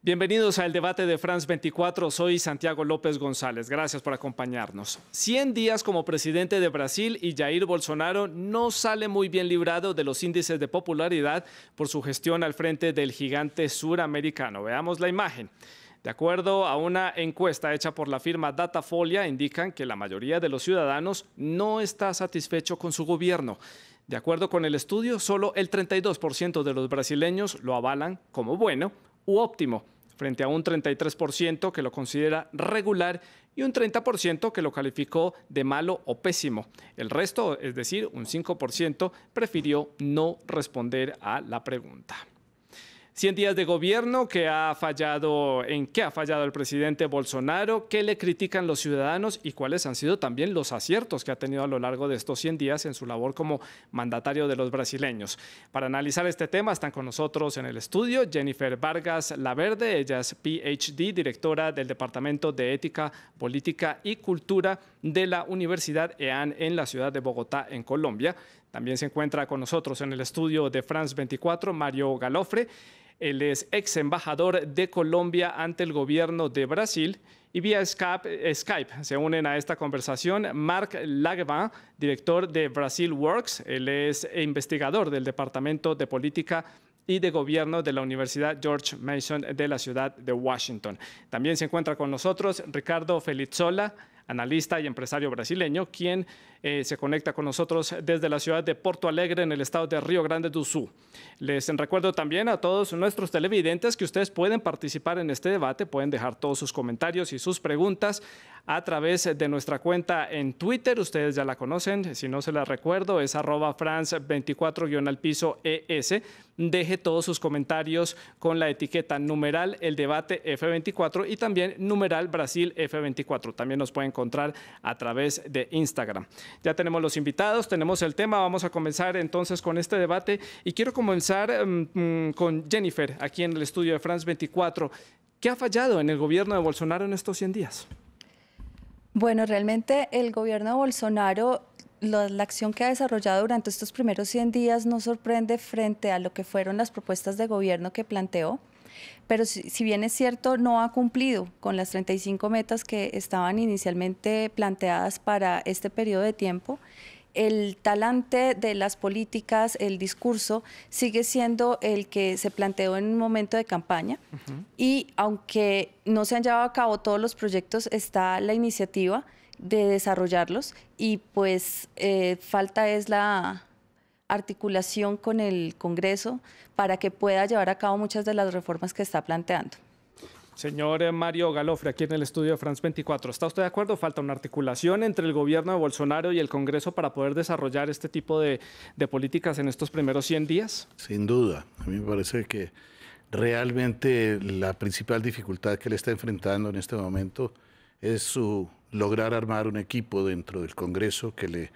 Bienvenidos al debate de France 24, soy Santiago López González, gracias por acompañarnos. 100 días como presidente de Brasil y Jair Bolsonaro no sale muy bien librado de los índices de popularidad por su gestión al frente del gigante suramericano. Veamos la imagen. De acuerdo a una encuesta hecha por la firma Datafolha, indican que la mayoría de los ciudadanos no está satisfecho con su gobierno. De acuerdo con el estudio, solo el 32% de los brasileños lo avalan como bueno u óptimo, frente a un 33% que lo considera regular y un 30% que lo calificó de malo o pésimo. El resto, es decir, un 5%, prefirió no responder a la pregunta. 100 días de gobierno ¿en qué ha fallado el presidente Bolsonaro? ¿Qué le critican los ciudadanos? ¿Y cuáles han sido también los aciertos que ha tenido a lo largo de estos 100 días en su labor como mandatario de los brasileños? Para analizar este tema están con nosotros en el estudio Jennifer Vargas Laverde. Ella es PhD, directora del Departamento de Ética, Política y Cultura de la Universidad EAN en la ciudad de Bogotá, en Colombia. También se encuentra con nosotros en el estudio de France 24 Mario Galofre. Él es ex embajador de Colombia ante el gobierno de Brasil. Y vía Skype se unen a esta conversación Marc Langevin, director de Brazil Works. Él es investigador del Departamento de Política y de Gobierno de la Universidad George Mason de la ciudad de Washington. También se encuentra con nosotros Ricardo Felizzola, analista y empresario brasileño, quien se conecta con nosotros desde la ciudad de Porto Alegre, en el estado de Río Grande do Sul. Les recuerdo también a todos nuestros televidentes que ustedes pueden participar en este debate, pueden dejar todos sus comentarios y sus preguntas a través de nuestra cuenta en Twitter. Ustedes ya la conocen, si no se la recuerdo, es @France24_ES. Deje todos sus comentarios con la etiqueta numeral El Debate F24 y también numeral Brasil F24. También nos pueden encontrar a través de Instagram. Ya tenemos los invitados, tenemos el tema. Vamos a comenzar entonces con este debate y quiero comenzar con Jennifer, aquí en el estudio de France 24. ¿Qué ha fallado en el gobierno de Bolsonaro en estos 100 días? Bueno, realmente el gobierno de Bolsonaro, la acción que ha desarrollado durante estos primeros 100 días no sorprende frente a lo que fueron las propuestas de gobierno que planteó, pero si bien es cierto, no ha cumplido con las 35 metas que estaban inicialmente planteadas para este periodo de tiempo. El talante de las políticas, el discurso, sigue siendo el que se planteó en un momento de campaña. Y aunque no se han llevado a cabo todos los proyectos, está la iniciativa de desarrollarlos y pues falta es la articulación con el Congreso para que pueda llevar a cabo muchas de las reformas que está planteando. Señor Mario Galofre, aquí en el estudio de France 24, ¿está usted de acuerdo? ¿Falta una articulación entre el gobierno de Bolsonaro y el Congreso para poder desarrollar este tipo de políticas en estos primeros 100 días? Sin duda. A mí me parece que realmente la principal dificultad que le está enfrentando en este momento es lograr armar un equipo dentro del Congreso que le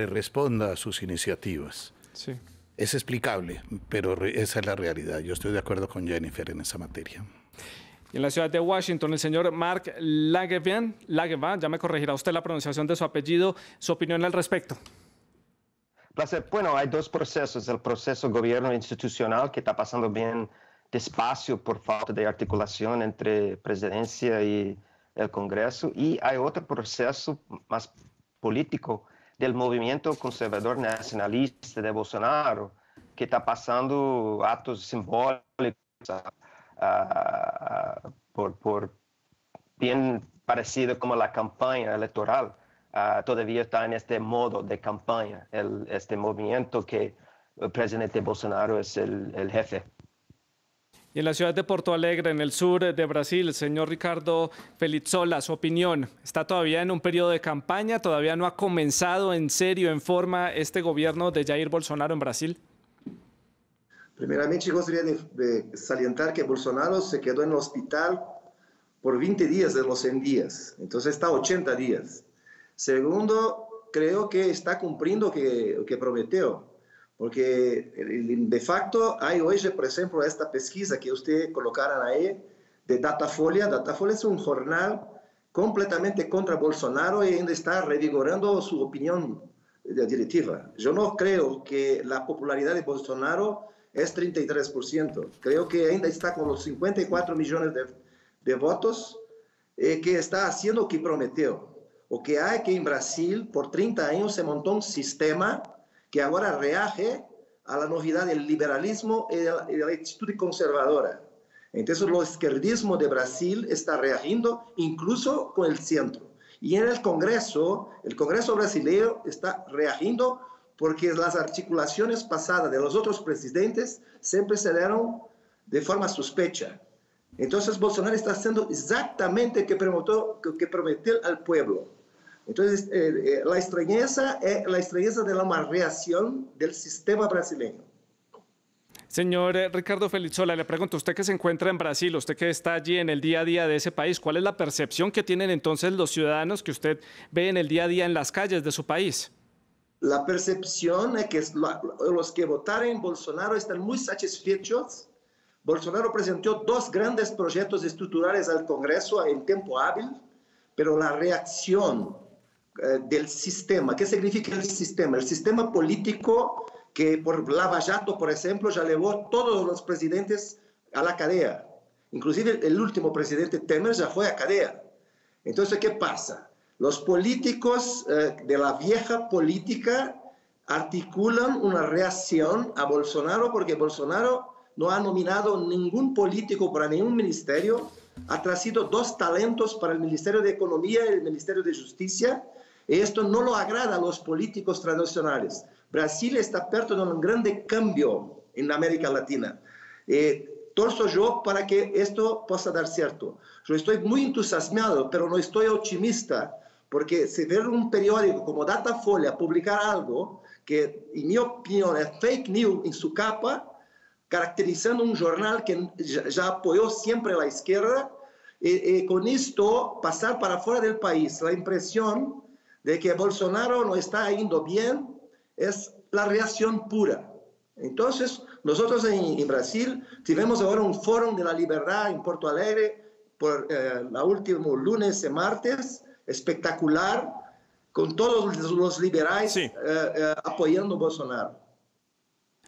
responda a sus iniciativas. Sí. Es explicable, pero esa es la realidad. Yo estoy de acuerdo con Jennifer en esa materia. Y en la ciudad de Washington, el señor Marc Langevin, ya me corregirá usted la pronunciación de su apellido, su opinión al respecto. Bueno, hay dos procesos. El proceso gobierno institucional, que está pasando bien despacio por falta de articulación entre presidencia y el Congreso, y hay otro proceso más político del movimiento conservador nacionalista de Bolsonaro, que está pasando actos simbólicos por bien parecido como la campaña electoral. Todavía está en este modo de campaña, este movimiento que el presidente Bolsonaro es el jefe. Y en la ciudad de Porto Alegre, en el sur de Brasil, el señor Ricardo Felizzola, su opinión, ¿está todavía en un periodo de campaña? ¿Todavía no ha comenzado en serio, en forma, este gobierno de Jair Bolsonaro en Brasil? Primeramente, gostaria de salientar que Bolsonaro se quedó en el hospital por 20 días de los 100 días, entonces está 80 días. Segundo, creo que está cumpliendo lo que prometió. Porque, de facto, hay hoy, por ejemplo, esta pesquisa que usted colocaron ahí, de Datafolha. Datafolha es un jornal completamente contra Bolsonaro y ainda está revigorando su opinión directiva. Yo no creo que la popularidad de Bolsonaro es 33%. Creo que ainda está con los 54 millones de votos, que está haciendo o que prometeu. O que há é que em Brasil, por 30 anos, se montou um sistema que agora reage a la novidade del liberalismo y de la actitud conservadora. Entonces, el izquierdismo de Brasil está reagiendo incluso con el centro. Y en el Congreso brasileño está reagiendo porque las articulaciones pasadas de los otros presidentes siempre se dieron de forma sospecha. Entonces, Bolsonaro está haciendo exactamente lo que prometió al pueblo. Entonces, la extrañeza es la extrañeza de la reacción del sistema brasileño. Señor Ricardo Felizsola, le pregunto, usted que se encuentra en Brasil, usted que está allí en el día a día de ese país, ¿cuál es la percepción que tienen entonces los ciudadanos que usted ve en el día a día en las calles de su país? La percepción es que los que votaron en Bolsonaro están muy satisfechos. Bolsonaro presentó 2 grandes proyectos estructurales al Congreso en tiempo hábil, pero la reacción del sistema, ¿qué significa el sistema? El sistema político que por Lava Jato, por ejemplo, ya llevó todos los presidentes a la cadena. Inclusive el último presidente Temer ya fue a cadena. Entonces, ¿qué pasa? Los políticos de la vieja política articulan una reacción a Bolsonaro porque Bolsonaro no ha nominado ningún político para ningún ministerio, ha traído 2 talentos para el Ministerio de Economía y el Ministerio de Justicia, y esto no lo agrada a los políticos tradicionales. Brasil está perto de un grande cambio en América Latina. Torço yo para que esto pueda dar cierto. Yo estoy muy entusiasmado, pero no estoy optimista, porque si ver un periódico como Datafolha publicar algo que, en mi opinión, es fake news en su capa, caracterizando un jornal que ya apoyó siempre a la izquierda, y con esto pasar para fuera del país la impresión de que Bolsonaro no está yendo bien, es la reacción pura. Entonces, nosotros en Brasil tuvimos ahora un foro de la libertad en Porto Alegre por el último lunes y martes, espectacular, con todos los liberales sí. Apoyando a Bolsonaro.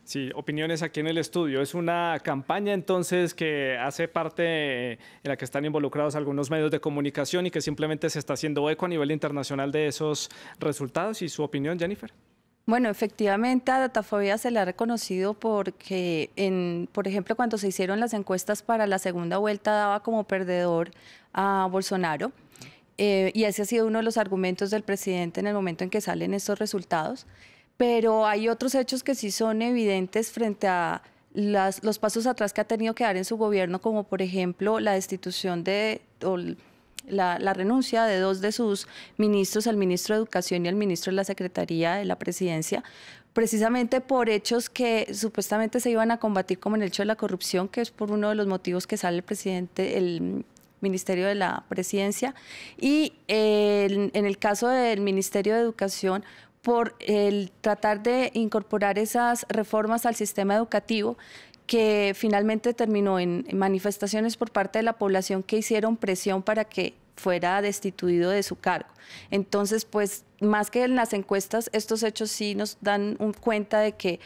Sí, opiniones aquí en el estudio. Es una campaña entonces que hace parte en la que están involucrados algunos medios de comunicación y que simplemente se está haciendo eco a nivel internacional de esos resultados. ¿Y su opinión, Jennifer? Bueno, efectivamente a Datafolha se le ha reconocido porque, por ejemplo, cuando se hicieron las encuestas para la segunda vuelta daba como perdedor a Bolsonaro. Y ese ha sido uno de los argumentos del presidente en el momento en que salen estos resultados. Pero hay otros hechos que sí son evidentes frente a los pasos atrás que ha tenido que dar en su gobierno, como por ejemplo la destitución la renuncia de 2 de sus ministros, el ministro de Educación y el ministro de la Secretaría de la Presidencia, precisamente por hechos que supuestamente se iban a combatir, como en el hecho de la corrupción, que es por uno de los motivos que sale el Ministerio de la Presidencia, y en el caso del Ministerio de Educación, por el tratar de incorporar esas reformas al sistema educativo, que finalmente terminó en manifestaciones por parte de la población que hicieron presión para que fuera destituido de su cargo. Entonces, pues, más que en las encuestas, estos hechos sí nos dan cuenta de que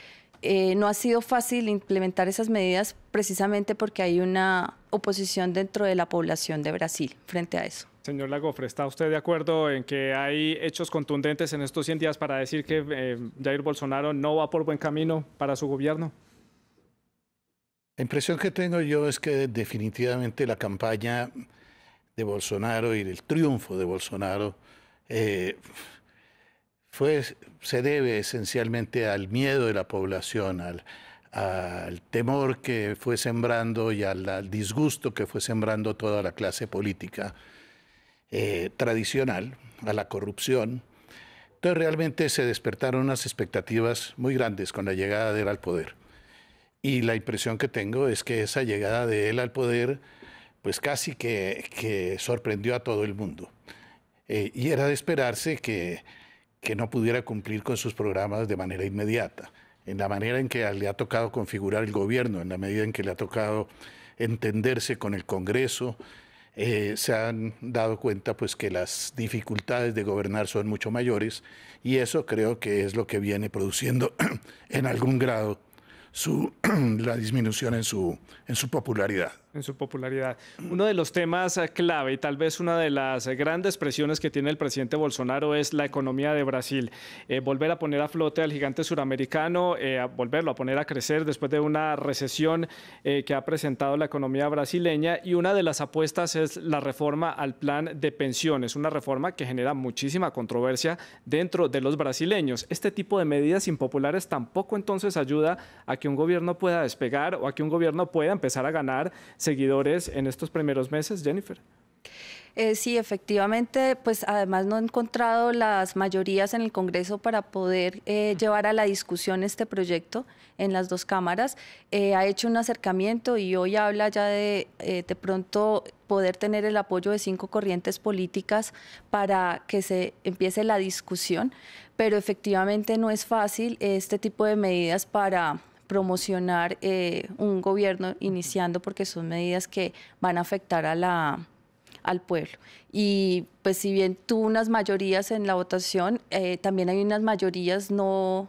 no ha sido fácil implementar esas medidas precisamente porque hay una oposición dentro de la población de Brasil frente a eso. Señor Lagofre, ¿está usted de acuerdo en que hay hechos contundentes en estos 100 días para decir que Jair Bolsonaro no va por buen camino para su gobierno? La impresión que tengo yo es que definitivamente la campaña de Bolsonaro y el triunfo de Bolsonaro se debe esencialmente al miedo de la población, al temor que fue sembrando y al disgusto que fue sembrando toda la clase política tradicional, a la corrupción. Entonces realmente se despertaron unas expectativas muy grandes con la llegada de él al poder. Y la impresión que tengo es que esa llegada de él al poder pues casi que sorprendió a todo el mundo. Y era de esperarse que no pudiera cumplir con sus programas de manera inmediata, en la manera en que le ha tocado configurar el gobierno, en la medida en que le ha tocado entenderse con el Congreso. Se han dado cuenta pues que las dificultades de gobernar son mucho mayores y eso creo que es lo que viene produciendo en algún grado la disminución en su popularidad. En su popularidad. Uno de los temas clave y tal vez una de las grandes presiones que tiene el presidente Bolsonaro es la economía de Brasil. Volver a poner a flote al gigante suramericano, volverlo a poner a crecer después de una recesión que ha presentado la economía brasileña, y una de las apuestas es la reforma al plan de pensiones, una reforma que genera muchísima controversia dentro de los brasileños. Este tipo de medidas impopulares tampoco entonces ayuda a que un gobierno pueda despegar o a que un gobierno pueda empezar a ganar seguidores en estos primeros meses, Jennifer. Sí, efectivamente, pues además no he encontrado las mayorías en el Congreso para poder llevar a la discusión este proyecto en las dos cámaras. Ha hecho un acercamiento y hoy habla ya de pronto poder tener el apoyo de 5 corrientes políticas para que se empiece la discusión, pero efectivamente no es fácil este tipo de medidas para promocionar un gobierno iniciando, porque son medidas que van a afectar al pueblo. Y pues si bien tuvo unas mayorías en la votación, también hay unas mayorías no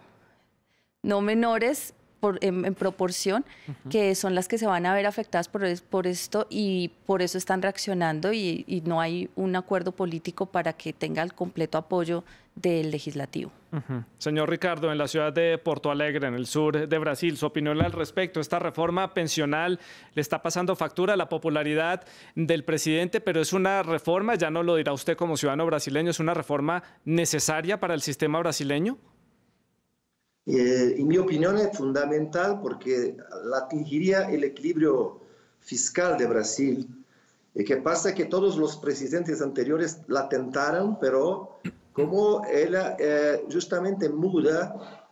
menores en proporción, que son las que se van a ver afectadas por esto, y por eso están reaccionando y no hay un acuerdo político para que tenga el completo apoyo del legislativo. Señor Ricardo, en la ciudad de Porto Alegre, en el sur de Brasil, su opinión al respecto. Esta reforma pensional le está pasando factura a la popularidad del presidente, pero es una reforma, ya no lo dirá usted como ciudadano brasileño, es una reforma necesaria para el sistema brasileño. En mi opinión es fundamental porque atingiría el equilibrio fiscal de Brasil. ¿Qué pasa? Que todos los presidentes anteriores la tentaron, pero como ella justamente muda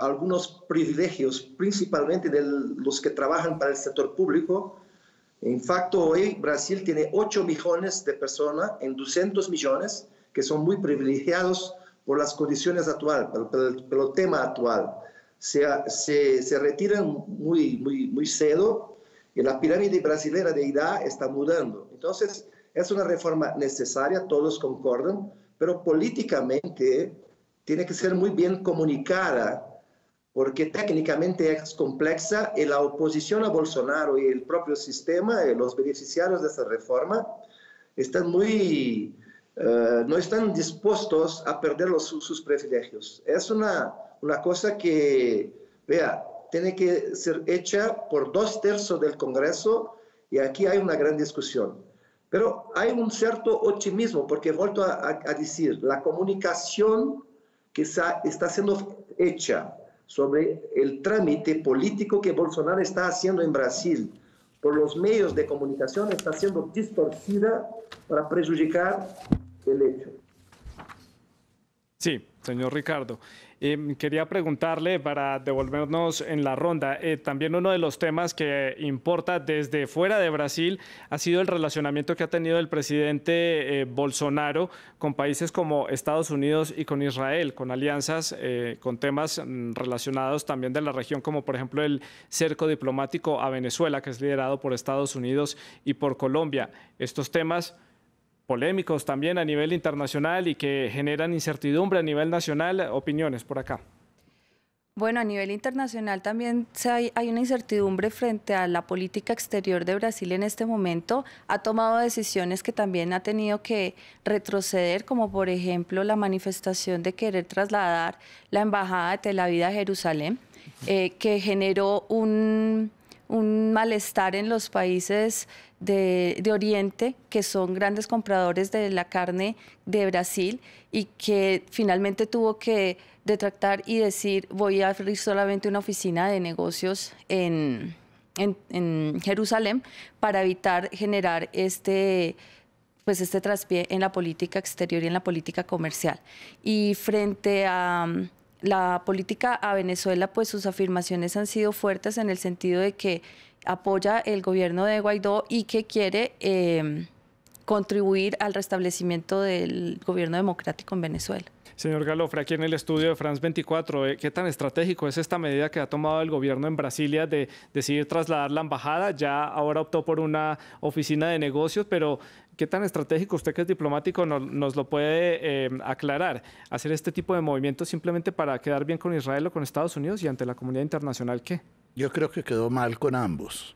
algunos privilegios, principalmente de los que trabajan para el sector público. En facto, hoy Brasil tiene 8 millones de personas en 200 millones que son muy privilegiados por las condiciones actuales, por el tema actual. Se retiran muy cedo y la pirámide brasileña de edad está mudando. Entonces, es una reforma necesaria, todos concordan, pero políticamente tiene que ser muy bien comunicada, porque técnicamente es compleja y la oposición a Bolsonaro y el propio sistema, los beneficiarios de esta reforma, están no están dispuestos a perder sus privilegios. Es una cosa que, vea, tiene que ser hecha por 2/3 del Congreso, y aquí hay una gran discusión. Pero hay un cierto optimismo, porque vuelto a decir, la comunicación que está siendo hecha sobre el trámite político que Bolsonaro está haciendo en Brasil por los medios de comunicación está siendo distorcida para perjudicar el hecho. Sí, señor Ricardo. Quería preguntarle, para devolvernos en la ronda, también uno de los temas que importa desde fuera de Brasil ha sido el relacionamiento que ha tenido el presidente Bolsonaro con países como Estados Unidos y con Israel, con alianzas, con temas relacionados también de la región, como por ejemplo el cerco diplomático a Venezuela, que es liderado por Estados Unidos y por Colombia. Estos temas polémicos también a nivel internacional y que generan incertidumbre a nivel nacional. Opiniones por acá. Bueno, a nivel internacional también hay una incertidumbre frente a la política exterior de Brasil en este momento. Ha tomado decisiones que también ha tenido que retroceder, como por ejemplo la manifestación de querer trasladar la embajada de Tel Aviv a Jerusalén, que generó un malestar en los países de Oriente, que son grandes compradores de la carne de Brasil, y que finalmente tuvo que detractar y decir: voy a abrir solamente una oficina de negocios en Jerusalén, para evitar generar este traspié en la política exterior y en la política comercial. Y frente a la política a Venezuela, pues sus afirmaciones han sido fuertes en el sentido de que apoya el gobierno de Guaidó y que quiere contribuir al restablecimiento del gobierno democrático en Venezuela. Señor Galofre, aquí en el estudio de France 24, ¿qué tan estratégico es esta medida que ha tomado el gobierno en Brasilia de decidir trasladar la embajada? Ya ahora optó por una oficina de negocios, pero ¿qué tan estratégico, usted que es diplomático, nos lo puede aclarar? ¿Hacer este tipo de movimientos simplemente para quedar bien con Israel o con Estados Unidos y ante la comunidad internacional qué? Yo creo que quedó mal con ambos.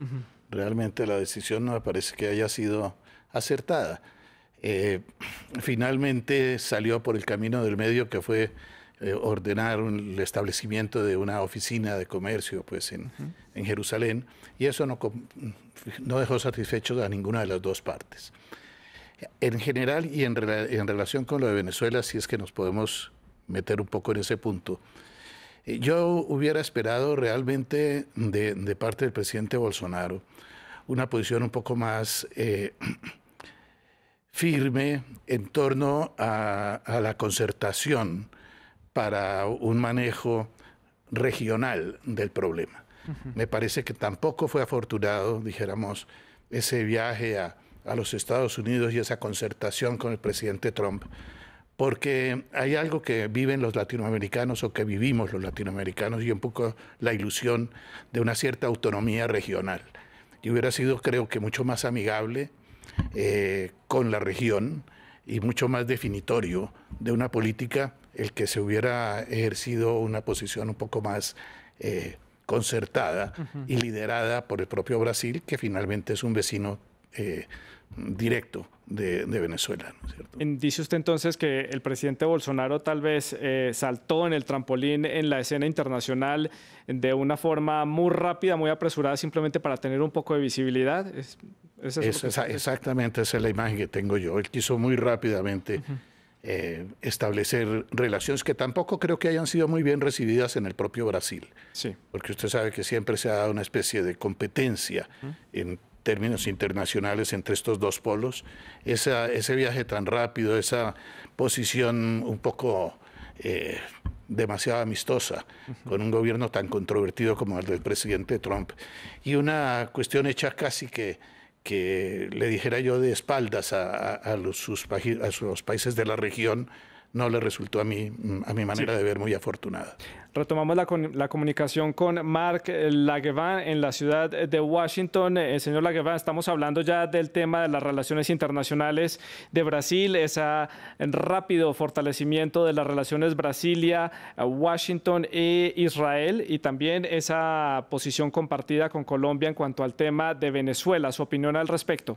Realmente la decisión no me parece que haya sido acertada. Finalmente salió por el camino del medio, que fue ordenar el establecimiento de una oficina de comercio pues, en Jerusalén, y eso no dejó satisfechos a ninguna de las dos partes. En general y en relación con lo de Venezuela, si es que nos podemos meter un poco en ese punto, yo hubiera esperado realmente de parte del presidente Bolsonaro una posición un poco más firme en torno a la concertación para un manejo regional del problema. Me parece que tampoco fue afortunado, dijéramos, ese viaje a los Estados Unidos y esa concertación con el presidente Trump, porque hay algo que viven los latinoamericanos o que vivimos los latinoamericanos y un poco la ilusión de una cierta autonomía regional. Y hubiera sido, creo que, mucho más amigable con la región y mucho más definitorio de una política el que se hubiera ejercido una posición un poco más concertada y liderada por el propio Brasil, que finalmente es un vecino directo de Venezuela, ¿no es cierto? Dice usted entonces que el presidente Bolsonaro tal vez saltó en el trampolín en la escena internacional de una forma muy rápida, muy apresurada, simplemente para tener un poco de visibilidad. Exactamente, esa es la imagen que tengo yo. Él quiso muy rápidamente establecer relaciones que tampoco creo que hayan sido muy bien recibidas en el propio Brasil. Sí. Porque usted sabe que siempre se ha dado una especie de competencia en términos internacionales entre estos dos polos. Ese viaje tan rápido, esa posición un poco demasiado amistosa con un gobierno tan controvertido como el del presidente Trump, y una cuestión hecha casi que le dijera yo de espaldas a los países de la región, no le resultó a mi manera de ver muy afortunada. Retomamos la comunicación con Marc Laguevin en la ciudad de Washington. Señor Laguevin, estamos hablando ya del tema de las relaciones internacionales de Brasil, ese rápido fortalecimiento de las relaciones Brasilia, Washington e Israel, y también esa posición compartida con Colombia en cuanto al tema de Venezuela. ¿Su opinión al respecto?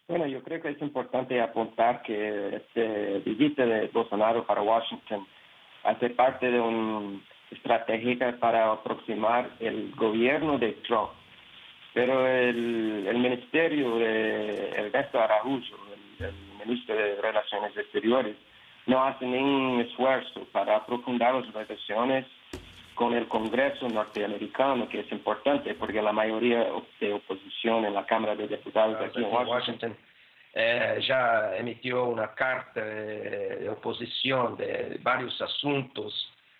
Bueno, yo creo que es importante apuntar que este visita de Bolsonaro para Washington hace parte de una estrategia para aproximar el gobierno de Trump. Pero el ministerio de Ernesto Araújo, el ministro de Relaciones Exteriores, no hace ningún esfuerzo para aprofundar las relaciones con el Congreso norteamericano, que es importante porque la mayoría de oposición en la Cámara de Diputados aquí en Washington ya emitió una carta de oposición de varios asuntos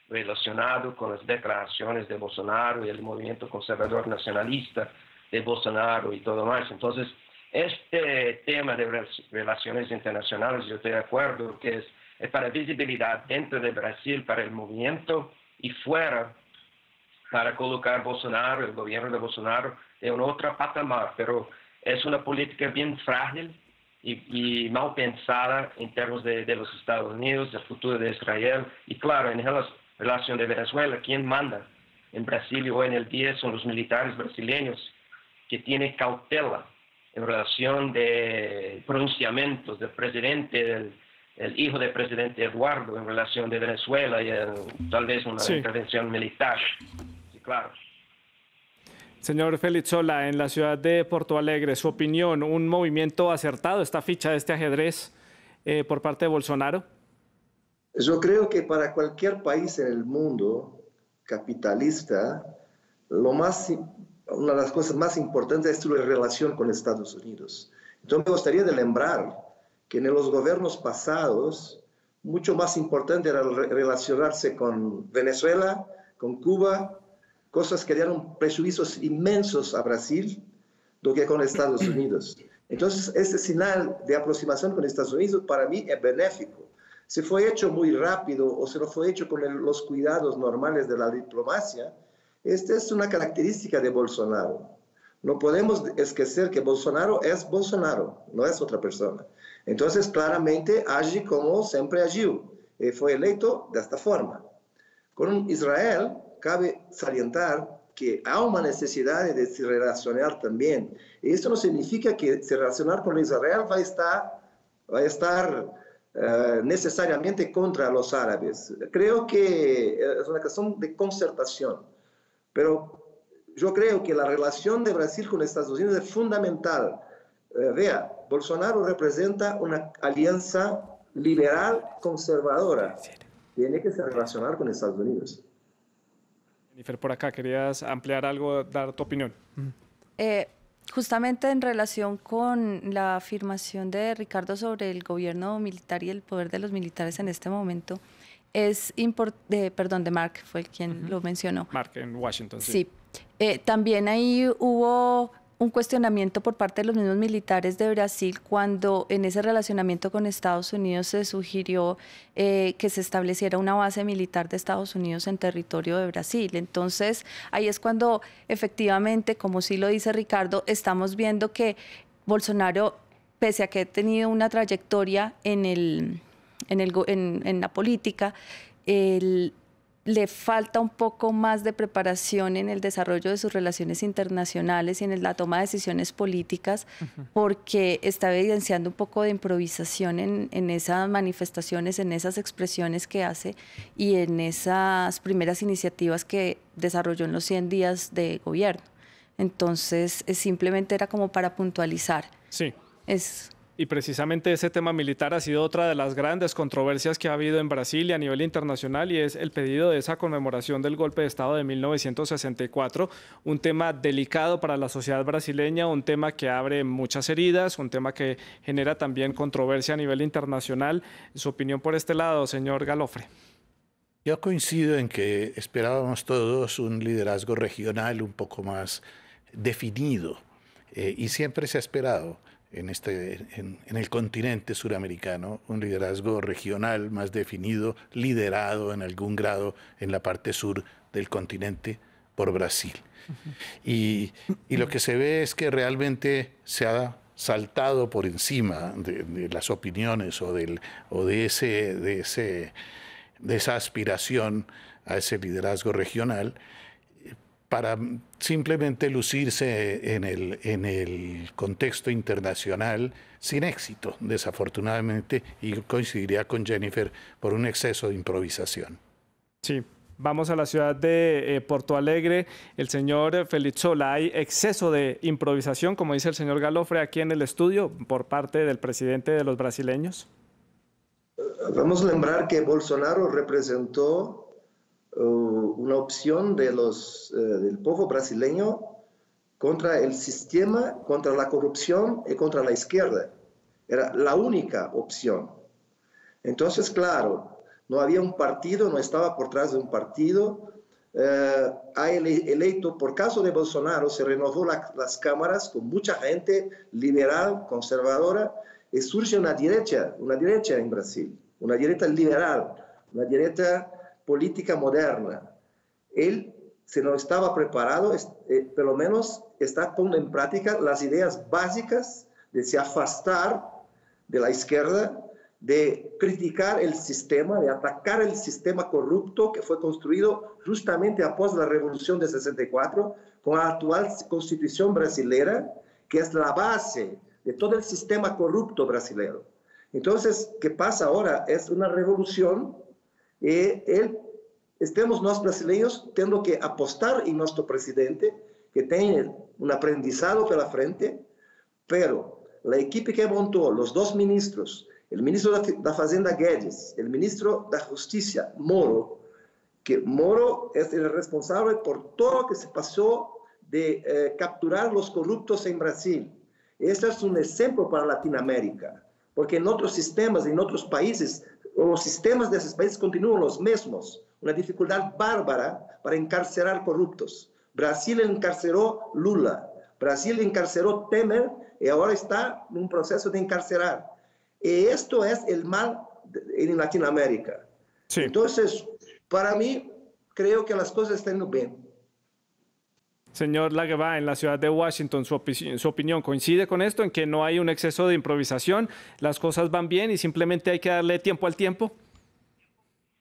relacionados con las declaraciones de Bolsonaro y el movimiento conservador nacionalista de Bolsonaro y todo más. Entonces, este tema de relaciones internacionales, yo estoy de acuerdo que es para visibilidad dentro de Brasil, para el movimiento, y fuera para colocar Bolsonaro, el gobierno de Bolsonaro, en otro patamar, pero es una política bien frágil y mal pensada en términos de los Estados Unidos, del futuro de Israel, y claro, en la relación de Venezuela, quien manda en Brasil hoy en el día son los militares brasileños que tienen cautela en relación de pronunciamientos del presidente, el hijo del presidente Eduardo en relación de Venezuela y tal vez una intervención militar. Sí, claro. Señor Félix Solá, en la ciudad de Porto Alegre, su opinión, ¿un movimiento acertado, esta ficha de este ajedrez por parte de Bolsonaro? Yo creo que para cualquier país en el mundo capitalista, una de las cosas más importantes es su relación con Estados Unidos. Entonces me gustaría lembrar que en los gobiernos pasados, mucho más importante era relacionarse con Venezuela, con Cuba, cosas que dieron prejuicios inmensos a Brasil, do que con Estados Unidos. Entonces, este señal de aproximación con Estados Unidos para mí es benéfico. si fue hecho muy rápido o si no fue hecho con los cuidados normales de la diplomacia, esta es una característica de Bolsonaro. No podemos esquecer que Bolsonaro es Bolsonaro, no es otra persona. Entonces, claramente, age como siempre agió. Fue electo de esta forma. Con Israel, cabe salientar que hay una necesidad de se relacionar también. Y esto no significa que se relacionar con Israel va a estar necesariamente contra los árabes. Creo que es una cuestión de concertación. Pero yo creo que la relación de Brasil con Estados Unidos es fundamental. Vea, Bolsonaro representa una alianza liberal conservadora. Tiene que se relacionar con Estados Unidos. Jennifer, por acá, ¿querías ampliar algo, dar tu opinión? Justamente en relación con la afirmación de Ricardo sobre el gobierno militar y el poder de los militares en este momento, de Mark fue quien lo mencionó. Mark en Washington, sí. Sí. También ahí hubo un cuestionamiento por parte de los mismos militares de Brasil cuando en ese relacionamiento con Estados Unidos se sugirió que se estableciera una base militar de Estados Unidos en territorio de Brasil. Entonces, ahí es cuando efectivamente, como sí lo dice Ricardo, estamos viendo que Bolsonaro, pese a que ha tenido una trayectoria en la política, le falta un poco más de preparación en el desarrollo de sus relaciones internacionales y en la toma de decisiones políticas, porque está evidenciando un poco de improvisación en esas manifestaciones, en esas expresiones que hace y en esas primeras iniciativas que desarrolló en los 100 días de gobierno. Entonces, simplemente era como para puntualizar. Sí. Y precisamente ese tema militar ha sido otra de las grandes controversias que ha habido en Brasil y a nivel internacional, y es el pedido de esa conmemoración del golpe de Estado de 1964, un tema delicado para la sociedad brasileña, un tema que abre muchas heridas, un tema que genera también controversia a nivel internacional. Su opinión por este lado, señor Galofre. Yo coincido en que esperábamos todos un liderazgo regional un poco más definido, y siempre se ha esperado en el continente suramericano un liderazgo regional más definido, liderado en algún grado en la parte sur del continente por Brasil. Y lo que se ve es que realmente se ha saltado por encima de las opiniones o de esa aspiración a ese liderazgo regional, para simplemente lucirse en el contexto internacional sin éxito, desafortunadamente, y coincidiría con Jennifer por un exceso de improvisación. Sí, vamos a la ciudad de Porto Alegre. El señor Félix Solá, hay exceso de improvisación, como dice el señor Galofre, aquí en el estudio, por parte del presidente de los brasileños. Vamos a lembrar que Bolsonaro representó una opción del pueblo brasileño contra el sistema, contra la corrupción y contra la izquierda. Era la única opción. Entonces, claro, no había un partido, no estaba por detrás de un partido. Ha electo, por caso de Bolsonaro, se renovó las cámaras con mucha gente liberal, conservadora, y surge una derecha en Brasil, una derecha liberal, una derecha política moderna. Él, si no estaba preparado, por lo menos está poniendo en práctica las ideas básicas de se afastar de la izquierda, de criticar el sistema, de atacar el sistema corrupto que fue construido justamente após la Revolución de 64, con la actual Constitución brasileña, que es la base de todo el sistema corrupto brasileño. Entonces, ¿qué pasa ahora? Es una revolución. Estamos los brasileños teniendo que apostar en nuestro presidente, que tiene un aprendizado por la frente, pero la equipe que montó, los dos ministros, el ministro de la Fazenda Guedes, el ministro de Justicia Moro, que Moro es el responsable por todo lo que se pasó de capturar los corruptos en Brasil. Este es un ejemplo para Latinoamérica, porque en otros sistemas, en otros países, los sistemas de esos países continúan los mismos. Una dificultad bárbara para encarcelar corruptos. Brasil encarceló Lula, Brasil encarceló Temer y ahora está en un proceso de encarcelar. Y esto es el mal en Latinoamérica. Sí. Entonces, para mí, creo que las cosas están yendo bien. Señor Laguevá, en la ciudad de Washington, su opinión coincide con esto, en que no hay un exceso de improvisación, las cosas van bien y simplemente hay que darle tiempo al tiempo.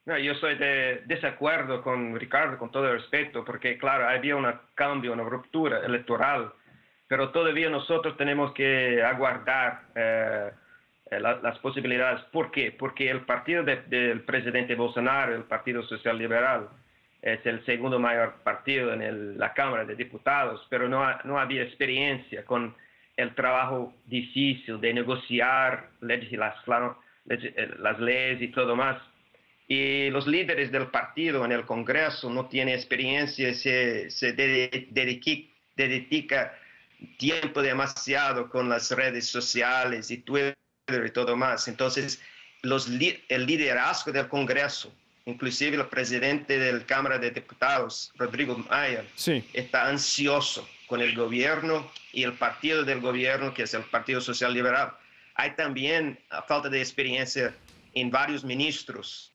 No, yo estoy de desacuerdo con Ricardo, con todo el respeto, porque claro, había un cambio, una ruptura electoral, pero todavía nosotros tenemos que aguardar las posibilidades. ¿Por qué? Porque el partido del presidente Bolsonaro, el Partido Social Liberal, es el segundo mayor partido en la Cámara de Diputados, pero no había experiencia con el trabajo difícil de negociar las leyes y todo más. Y los líderes del partido en el Congreso no tienen experiencia, se dedica tiempo demasiado con las redes sociales y Twitter y todo más. Entonces, el liderazgo del Congreso, inclusive el presidente de la Cámara de Diputados, Rodrigo Maia, sí, está ansioso con el gobierno y el partido del gobierno, que es el Partido Social Liberal. Hay también falta de experiencia en varios ministros,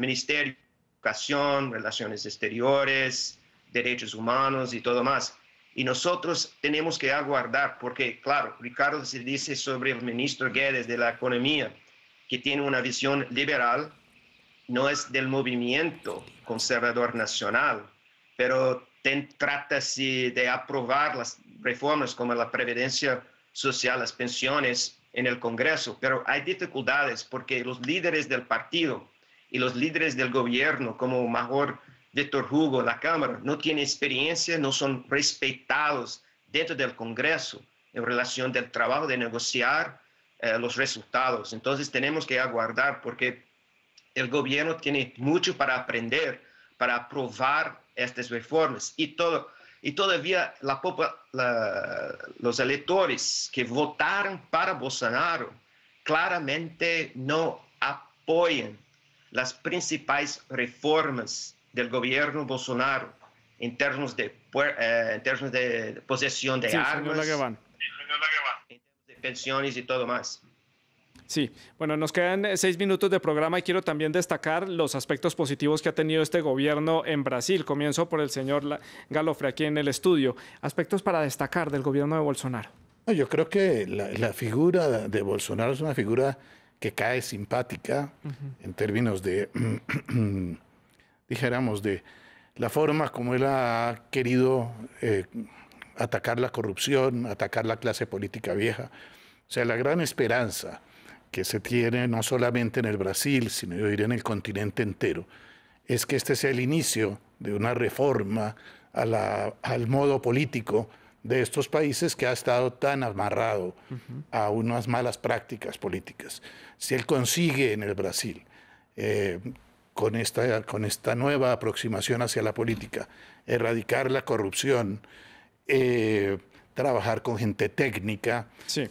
Ministerio de Educación, Relaciones Exteriores, Derechos Humanos y todo más. Y nosotros tenemos que aguardar, porque, claro, Ricardo se dice sobre el ministro Guedes de la Economía, que tiene una visión liberal, no es del movimiento conservador nacional, pero trata de aprobar las reformas como la previdencia social, las pensiones en el Congreso, pero hay dificultades porque los líderes del partido y los líderes del gobierno, como Major Víctor Hugo en la Cámara, no tienen experiencia, no son respetados dentro del Congreso en relación del trabajo de negociar los resultados. Entonces tenemos que aguardar porque el gobierno tiene mucho para aprender, para aprobar estas reformas y todavía los electores que votaron para Bolsonaro claramente no apoyan las principales reformas del gobierno Bolsonaro en términos de posesión de armas, de pensiones y todo más. Sí, bueno, nos quedan 6 minutos de programa y quiero también destacar los aspectos positivos que ha tenido este gobierno en Brasil. Comienzo por el señor Galofre aquí en el estudio. Aspectos para destacar del gobierno de Bolsonaro. Yo creo que la figura de Bolsonaro es una figura que cae simpática en términos de, dijéramos, de la forma como él ha querido atacar la corrupción, atacar la clase política vieja. O sea, la gran esperanza que se tiene no solamente en el Brasil, sino yo diría en el continente entero, es que este sea el inicio de una reforma al modo político de estos países que ha estado tan amarrado a unas malas prácticas políticas. Si él consigue en el Brasil, con esta nueva aproximación hacia la política, erradicar la corrupción, trabajar con gente técnica. Sí.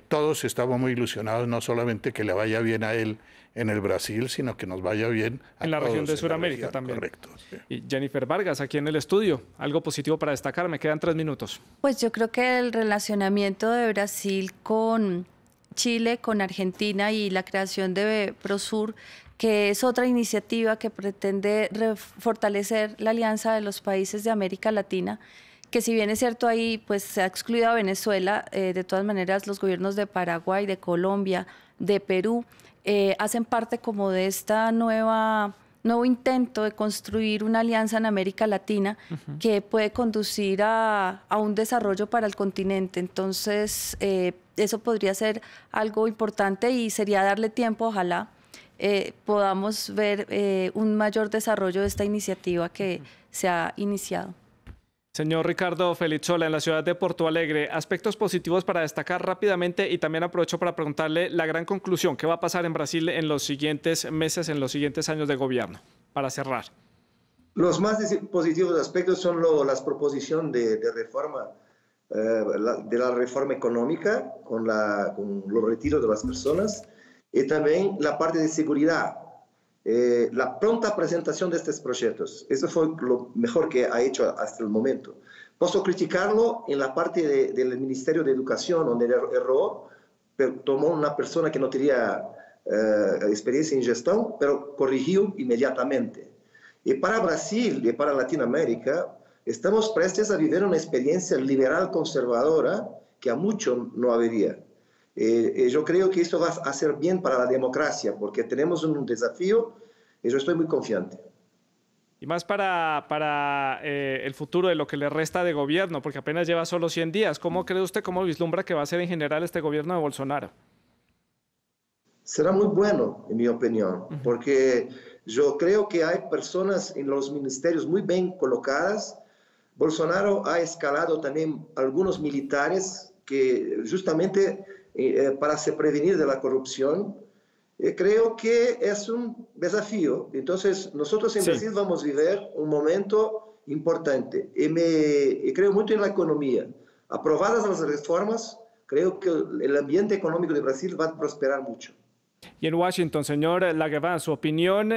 Todos estamos muy ilusionados, no solamente que le vaya bien a él en el Brasil, sino que nos vaya bien a en la todos región de Sudamérica también. Correcto. Sí. Y Jennifer Vargas, aquí en el estudio, algo positivo para destacar, me quedan 3 minutos. Pues yo creo que el relacionamiento de Brasil con Chile, con Argentina y la creación de Prosur, que es otra iniciativa que pretende fortalecer la alianza de los países de América Latina, que si bien es cierto ahí pues se ha excluido a Venezuela, de todas maneras los gobiernos de Paraguay, de Colombia, de Perú, hacen parte como de esta nuevo intento de construir una alianza en América Latina que puede conducir a un desarrollo para el continente. Entonces eso podría ser algo importante y sería darle tiempo, ojalá podamos ver un mayor desarrollo de esta iniciativa que se ha iniciado. Señor Ricardo Felizsola, en la ciudad de Porto Alegre, aspectos positivos para destacar rápidamente y también aprovecho para preguntarle la gran conclusión, ¿qué va a pasar en Brasil en los siguientes meses, en los siguientes años de gobierno? Para cerrar. Los más positivos aspectos son las proposiciones de reforma, de la reforma económica con los retiros de las personas y también la parte de seguridad. La pronta presentación de estos proyectos. Eso fue lo mejor que ha hecho hasta el momento. Puedo criticarlo en la parte del Ministerio de Educación, donde erró, pero tomó una persona que no tenía experiencia en gestión, pero corrigió inmediatamente. Y para Brasil y para Latinoamérica, estamos prestes a vivir una experiencia liberal conservadora que a mucho no habría. Yo creo que esto va a hacer bien para la democracia, porque tenemos un desafío y yo estoy muy confiante. Y más para el futuro de lo que le resta de gobierno, porque apenas lleva solo 100 días. ¿Cómo cree usted, cómo vislumbra que va a ser en general este gobierno de Bolsonaro? Será muy bueno, en mi opinión, porque yo creo que hay personas en los ministerios muy bien colocadas. Bolsonaro ha escalado también algunos militares que justamente para se prevenir de la corrupción. Creo que es un desafío. Entonces, nosotros en Brasil vamos a vivir un momento importante. Y creo mucho en la economía. Aprobadas las reformas, creo que el ambiente económico de Brasil va a prosperar mucho. Y en Washington, señor Laguevin, su opinión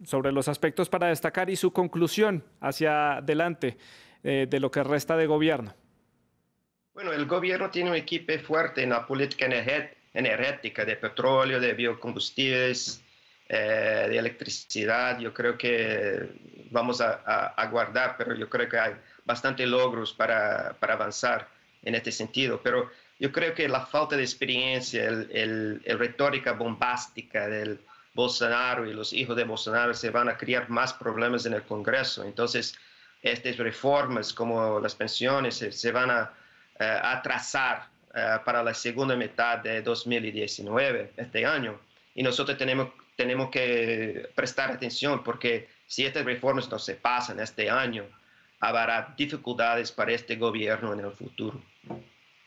sobre los aspectos para destacar y su conclusión hacia adelante de lo que resta de gobierno. Bueno, el gobierno tiene un equipo fuerte en la política energética, de petróleo, de biocombustibles, de electricidad. Yo creo que vamos a aguardar, pero yo creo que hay bastantes logros para avanzar en este sentido. Pero yo creo que la falta de experiencia, el retórica bombástica del Bolsonaro y los hijos de Bolsonaro se van a crear más problemas en el Congreso. Entonces, estas reformas como las pensiones se van a atrasar para la segunda mitad de 2019, este año. Y nosotros tenemos que prestar atención porque si estas reformas no se pasan este año, habrá dificultades para este gobierno en el futuro.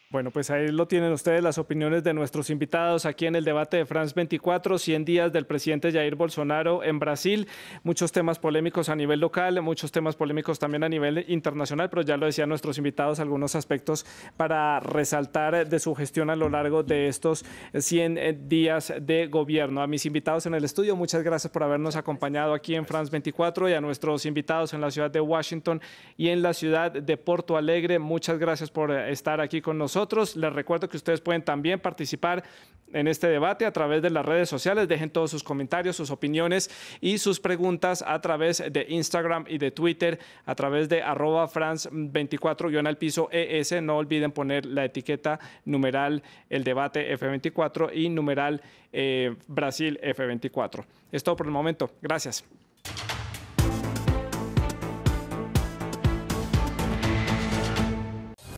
Bueno, pues ahí lo tienen ustedes, las opiniones de nuestros invitados aquí en el debate de France 24, 100 días del presidente Jair Bolsonaro en Brasil. Muchos temas polémicos a nivel local, muchos temas polémicos también a nivel internacional, pero ya lo decían nuestros invitados, algunos aspectos para resaltar de su gestión a lo largo de estos 100 días de gobierno. A mis invitados en el estudio, muchas gracias por habernos acompañado aquí en France 24 y a nuestros invitados en la ciudad de Washington y en la ciudad de Porto Alegre, muchas gracias por estar aquí con nosotros. Les recuerdo que ustedes pueden también participar en este debate a través de las redes sociales. Dejen todos sus comentarios, sus opiniones y sus preguntas a través de Instagram y de Twitter, a través de @France24_ES. No olviden poner la etiqueta numeral el debate F24 y numeral Brasil F24. Es todo por el momento. Gracias.